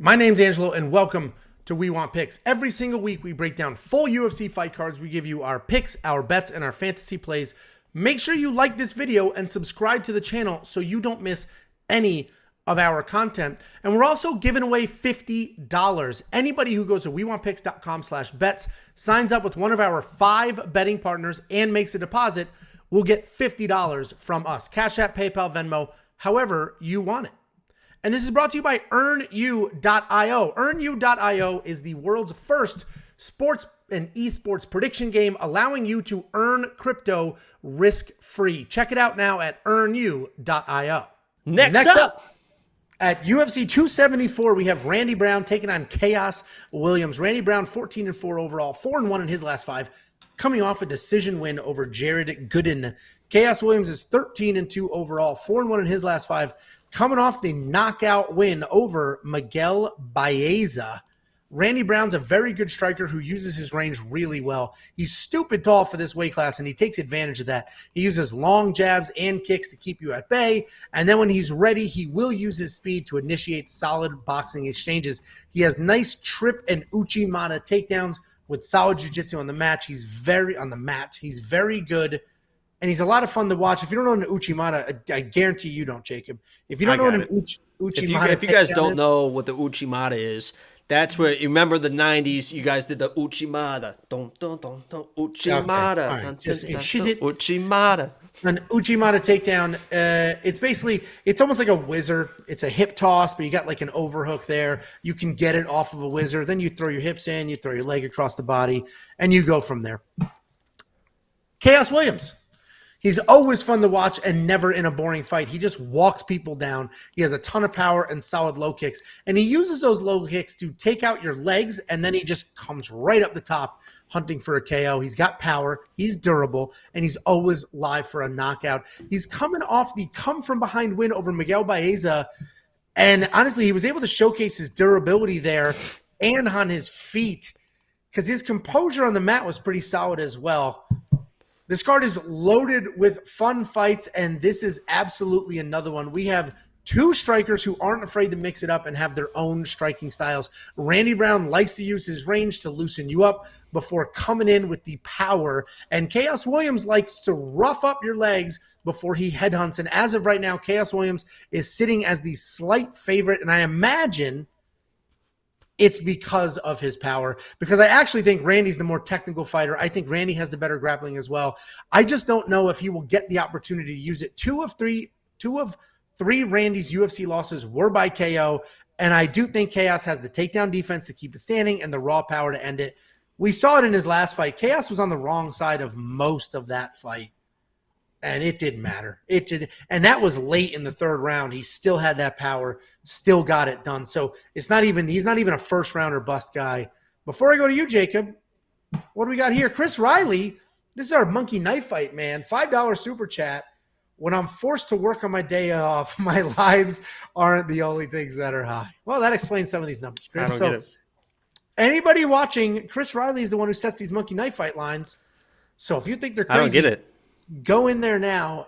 My name's Angelo, and welcome to We Want Picks. Every single week, we break down full UFC fight cards. We give you our picks, our bets, and our fantasy plays. Make sure you like this video and subscribe to the channel so you don't miss any of our content. And we're also giving away $50. Anybody who goes to wewantpicks.com/bets, signs up with one of our 5 betting partners, and makes a deposit, will get $50 from us. Cash App, PayPal, Venmo, however you want it. And this is brought to you by EarnU.io. EarnU.io is the world's first sports and esports prediction game, allowing you to earn crypto risk-free. Check it out now at EarnU.io. Next up. At UFC 274, we have Randy Brown taking on Khaos Williams. Randy Brown, 14-4 overall, 4-1 in his last 5, coming off a decision win over Jared Gooden. Khaos Williams is 13-2 overall, 4-1 in his last 5, coming off the knockout win over Miguel Baeza. Randy Brown's a very good striker who uses his range really well. He's stupid tall for this weight class, and he takes advantage of that. He uses long jabs and kicks to keep you at bay, and then when he's ready, he will use his speed to initiate solid boxing exchanges. He has nice trip and Uchimata takedowns with solid jiu-jitsu on the mat. He's very good. And he's a lot of fun to watch. If you don't know what an Uchimata, I guarantee you don't, Jacob. If you don't know what an Uchimata if you guys don't know what the Uchimata is, that's where you remember the 90s. You guys did the Uchimata. Uchimata. Okay, right. Uchimata. An Uchimata takedown. It's almost like a whizzer. It's a hip toss, but you got like an overhook there. You can get it off of a whizzer. Then you throw your hips in, you throw your leg across the body, and you go from there. Khaos Williams. He's always fun to watch and never in a boring fight. He just walks people down. He has a ton of power and solid low kicks. And he uses those low kicks to take out your legs, and then he just comes right up the top hunting for a KO. He's got power. He's durable, and he's always live for a knockout. He's coming off the come-from-behind win over Miguel Baeza. And honestly, he was able to showcase his durability there and on his feet because his composure on the mat was pretty solid as well. This card is loaded with fun fights, and this is absolutely another one. We have 2 strikers who aren't afraid to mix it up and have their own striking styles. Randy Brown likes to use his range to loosen you up before coming in with the power, and Khaos Williams likes to rough up your legs before he headhunts. And as of right now, Khaos Williams is sitting as the slight favorite, and I imagine it's because of his power, because I actually think Randy's the more technical fighter. I think Randy has the better grappling as well. I just don't know if he will get the opportunity to use it. Two of three Randy's UFC losses were by KO, and I do think Khaos has the takedown defense to keep it standing and the raw power to end it. We saw it in his last fight. Khaos was on the wrong side of most of that fight, and it didn't matter. And that was late in the 3rd round. He still had that power, still got it done. So he's not even a first rounder bust guy. Before I go to you, Jacob, what do we got here? Chris Riley, this is our monkey knife fight, man. $5 super chat. When I'm forced to work on my day off, my lives aren't the only things that are high. Well, that explains some of these numbers, Chris. I don't get it. Anybody watching, Chris Riley is the one who sets these monkey knife fight lines. So if you think they're crazy, I don't get it. Go in there now,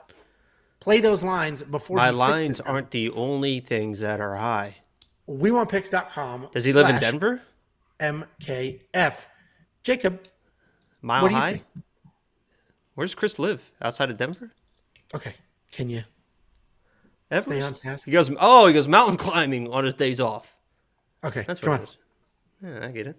play those lines before my lines aren't the only things that are high. WeWantPicks.com. Does he live in Denver? MKF. Jacob, Mile what do you High? think? Where does Chris live? Outside of Denver? Okay. Can you Everest? stay on task? He goes mountain climbing on his days off. Okay. That's come what on. it is. Yeah, I get it.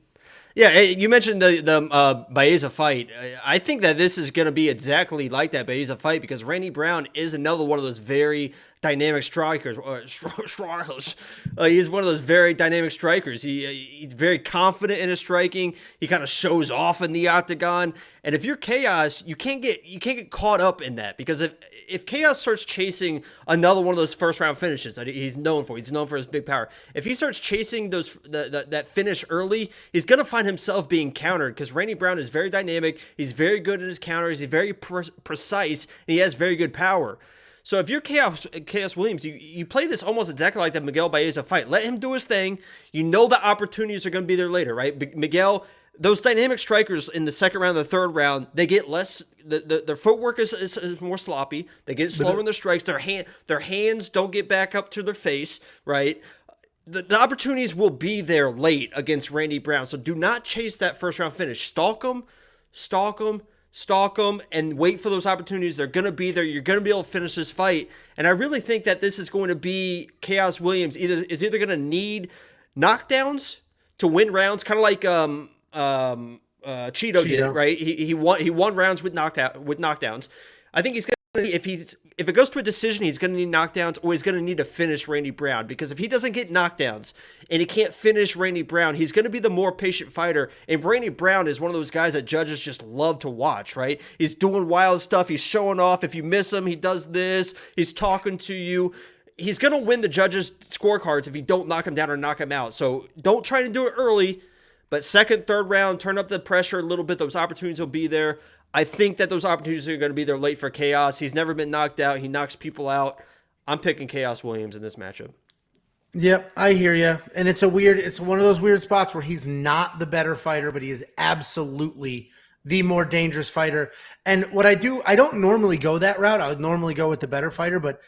Yeah, you mentioned the Baeza fight. I think that this is going to be exactly like that Baeza fight because Randy Brown is another one of those very dynamic strikers. He's one of those very dynamic strikers. He's very confident in his striking. He kind of shows off in the octagon. And if you're Khaos, you can't get caught up in that because if Khaos starts chasing another one of those first round finishes that he's known for his big power. If he starts chasing that finish early, he's going to find himself being countered because Randy Brown is very dynamic. He's very good at his counters. He's very precise, and he has very good power. So if you're Khaos Williams, you play this almost exactly like the Miguel Baeza fight. Let him do his thing. You know the opportunities are going to be there later, right? Miguel, those dynamic strikers in the 2nd round, the 3rd round, they get less. Their footwork is more sloppy. They get slower in their strikes. Their hands don't get back up to their face, right? the opportunities will be there late against Randy Brown. So do not chase that first round finish. Stalk him, stalk him, stalk him, and wait for those opportunities. They're going to be there. You're going to be able to finish this fight. And I really think that this is going to be Khaos Williams is either going to need knockdowns to win rounds, kind of like Cheeto did, right? He won rounds with knockdowns. I think he's going to, if it goes to a decision, he's going to need knockdowns, or he's going to need to finish Randy Brown, because if he doesn't get knockdowns and he can't finish Randy Brown, he's going to be the more patient fighter. And Randy Brown is one of those guys that judges just love to watch, right? He's doing wild stuff. He's showing off. If you miss him, he does this. He's talking to you. He's going to win the judges' scorecards if you don't knock him down or knock him out. So don't try to do it early, but second, third round, turn up the pressure a little bit. Those opportunities will be there. I think that those opportunities are going to be there late for Khaos. He's never been knocked out. He knocks people out. I'm picking Khaos Williams in this matchup. Yep, I hear you. And it's one of those weird spots where he's not the better fighter, but he is absolutely the more dangerous fighter. And what I don't normally go that route. I would normally go with the better fighter, but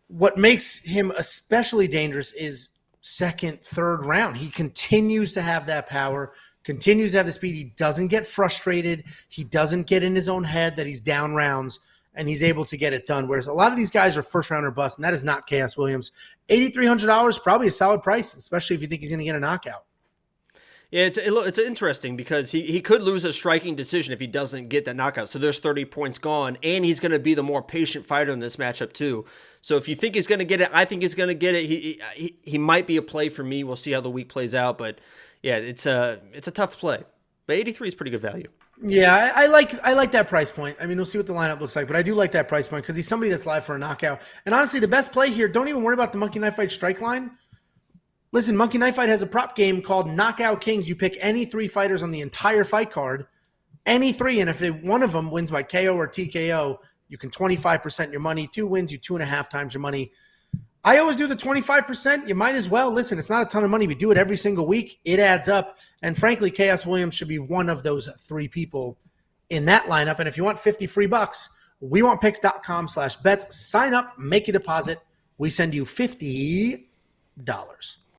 what makes him especially dangerous is second, third round. He continues to have that power, continues to have the speed. He doesn't get frustrated. He doesn't get in his own head that he's down rounds, and he's able to get it done. Whereas a lot of these guys are first round or bust, and that is not Khaos Williams. $8,300, probably a solid price, especially if you think he's going to get a knockout. Yeah, it's interesting because he could lose a striking decision if he doesn't get that knockout. So there's 30 points gone, and he's going to be the more patient fighter in this matchup too. So if you think he's going to get it, I think he's going to get it. He might be a play for me. We'll see how the week plays out, but yeah, it's a tough play. But 83 is pretty good value. Yeah, I like that price point. I mean, we'll see what the lineup looks like, but I do like that price point because he's somebody that's live for a knockout. And honestly, the best play here, don't even worry about the Monkey Knife Fight strike line. Listen, Monkey Knife Fight has a prop game called Knockout Kings. You pick any three fighters on the entire fight card, any three, and if one of them wins by KO or TKO, you can 25% your money. 2 wins, you 2.5 times your money. I always do the 25%. You might as well. Listen, it's not a ton of money. We do it every single week. It adds up. And frankly, Khaos Williams should be one of those 3 people in that lineup. And if you want 50 free bucks, WeWantPicks.com/bets. Sign up, make a deposit. We send you $50.